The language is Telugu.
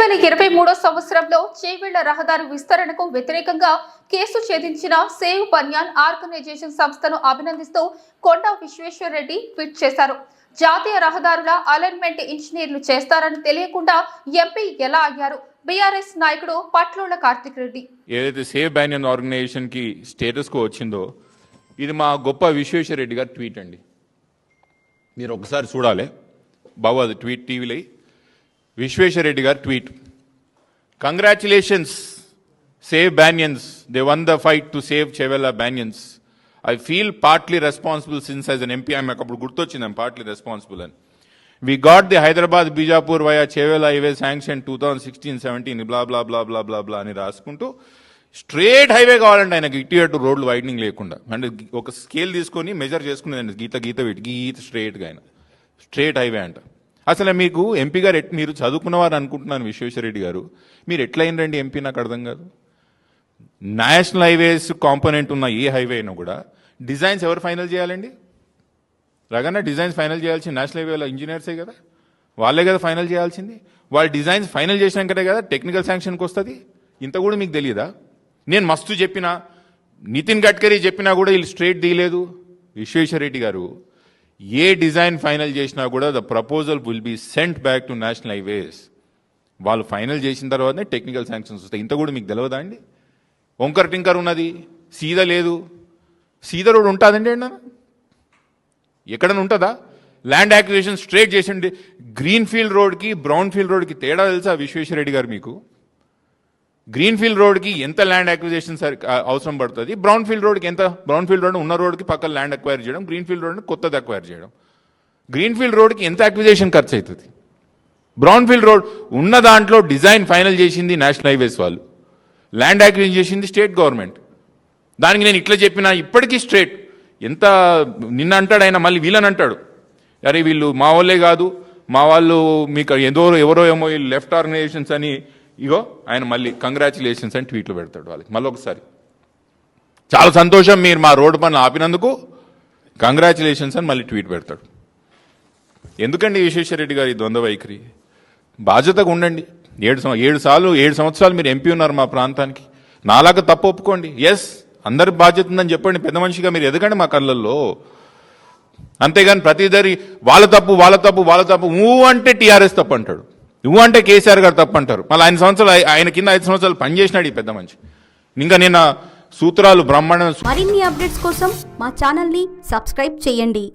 2023 సంవత్సరంలో చేవెళ్ల రహదారి విస్తరణకు వ్యతిరేకంగా కేసు ఛేదించిన సేవ్ బన్యాన్ ఆర్గనైజేషన్ సంస్థను అభినందిస్తూ కొండా విశ్వేశ్వరరెడ్డి ట్వీట్ చేశారు. జాతీయ రహదారుల అలైన్మెంట్ ఇంజనీర్లు చేస్తారని తెలియకుండా ఎంపీ ఎలా అయ్యారు? బీఆర్ఎస్ నాయకుడు పట్లోళ్ల కార్తిక్ రెడ్డి. ఏదైతే సేవ్ బన్యాన్ ఆర్గనైజేషన్ కి స్టేటస్ కో వచ్చిందో ఇది మా గొప్ప విశ్వేశ్వరరెడ్డి గారి ట్వీట్ అండి. మీరు ఒకసారి చూడాలి బాబు, అది ట్వీట్ టీవీలో విశ్వేశ్వరరెడ్డి గారి tweet. Congratulations save banyans, they won the fight to save Chevella banyans. I feel partly responsible since as an MP. నాకు అప్పుడు గుర్తొచ్చింది పార్ట్లీ రెస్పాన్సిబుల్ అని. We got the Hyderabad Bijapur via Chevella highway sanctioned 2016-17 blah blah blah blah blah blah అని రాసుకుంటూ స్ట్రేట్ హైవే కావాలంటే ఆయనకి ఇటు అటు రోడ్లు వైడనింగ్ లేకుండా, అంటే ఒక స్కేల్ తీసుకొని మెజర్ చేసుకునేదండి, గీత స్ట్రేట్గా ఆయన స్ట్రేట్ హైవే అంట. అసలు మీకు ఎంపీ గారు మీరు చదువుకున్నవారు అనుకుంటున్నాను విశ్వేశ్వరరెడ్డి గారు, మీరు ఎట్లయిందండి ఎంపీ? నాకు అర్థం కాదు. నేషనల్ హైవేస్ కాంపోనెంట్ ఉన్న ఏ హైవే అయినా కూడా డిజైన్స్ ఎవరు ఫైనల్ చేయాలండి? రగన్న డిజైన్స్ ఫైనల్ చేయాల్సింది నేషనల్ హైవేలో ఇంజనీర్సే కదా, వాళ్ళే కదా ఫైనల్ చేయాల్సింది. వాళ్ళు డిజైన్స్ ఫైనల్ చేసినాకనే కదా టెక్నికల్ శాంక్షన్కి వస్తుంది. ఇంత కూడా మీకు తెలియదా? నేను మస్తు చెప్పినా, నితిన్ గడ్కరీ చెప్పినా కూడా వీళ్ళు స్ట్రేట్ తీయలేదు. విశ్వేశ్వరరెడ్డి గారు ఏ డిజైన్ ఫైనల్ చేసినా కూడా the proposal will be sent back to national highways. వాళ్ళు ఫైనల్ చేసిన తర్వాతనే టెక్నికల్ శాంక్షన్స్ వస్తాయి. ఇంత కూడా మీకు తెలియదా అండి? వంకర్ టింకర్ ఉన్నది, సీదా లేదు. సీదా రోడ్ ఉంటుందండి అన్న, ఎక్కడైనా ఉంటుందా? ల్యాండ్ యాక్విజిషన్ స్ట్రేట్ చేసిండి. గ్రీన్ ఫీల్డ్ రోడ్కి బ్రౌన్ ఫీల్డ్ రోడ్కి తేడా తెలుసా విశ్వేశ్వరరెడ్డి గారు మీకు? గ్రీన్ ఫీల్డ్ రోడ్కి ఎంత ల్యాండ్ అక్విజిషన్ అవసరం పడుతుంది, బ్రౌన్ ఫీల్డ్ రోడ్కి ఎంత? బ్రౌన్ ఫీల్డ్ రోడ్ ఉన్న రోడ్కి పక్కన ల్యాండ్ అక్వైర్ చేయడం, గ్రీన్ ఫీల్డ్ రోడ్ని కొత్తది అక్వైర్ చేయడం. గ్రీన్ ఫీల్డ్ రోడ్కి ఎంత అక్విజిషన్ ఖర్చు అవుతుంది? బ్రౌన్ ఫీల్డ్ రోడ్ ఉన్న దాంట్లో డిజైన్ ఫైనల్ చేసింది నేషనల్ హైవేస్ వాళ్ళు, ల్యాండ్ అక్విజిషన్ చేసింది స్టేట్ గవర్నమెంట్. దానికి నేను ఇట్లా చెప్పినా ఇప్పటికీ స్ట్రేట్. ఎంత నిన్న అంటాడు ఆయన, మళ్ళీ వీళ్ళని అంటాడు, అరే వీళ్ళు మా వాళ్ళే కాదు, మా వాళ్ళు మీకు ఎవరో ఏమో వీళ్ళు లెఫ్ట్ ఆర్గనైజేషన్స్ అని. ఇగో ఆయన మళ్ళీ కంగ్రాచులేషన్స్ అని ట్వీట్లు పెడతాడు వాళ్ళకి. మళ్ళీ ఒకసారి చాలా సంతోషం మీరు మా రోడ్డు పనులు ఆపినందుకు, కంగ్రాచులేషన్స్ అని మళ్ళీ ట్వీట్ పెడతాడు. ఎందుకండి విశ్వేశ్వరరెడ్డి గారు ఈ ద్వంద్వ వైఖరి? బాధ్యతగా ఉండండి. 7 సంవత్సరాలు మీరు ఎంపీ ఉన్నారు మా ప్రాంతానికి. నాలాగా తప్పు ఒప్పుకోండి. ఎస్, అందరి బాధ్యత ఉందని చెప్పండి. పెద్ద మనిషిగా మీరు ఎదగండి మా కళ్ళల్లో. అంతేగాని ప్రతిదరి వాళ్ళ తప్పు ఊ అంటే టీఆర్ఎస్ తప్పు అంటాడు, నువ్వు అంటే కేసీఆర్ గారు తప్పు అంటారు. మళ్ళీ ఆయన కింద 5 సంవత్సరాలు పనిచేసినాడు ఈ పెద్ద మనిషి. ఇంకా నిన్న సూత్రాలు బ్రహ్మాండం. మరిన్ని అప్డేట్స్ కోసం మా ఛానల్ ని సబ్స్క్రైబ్ చేయండి.